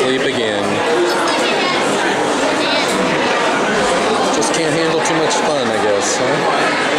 sleep again. Just can't handle too much fun, I guess, huh?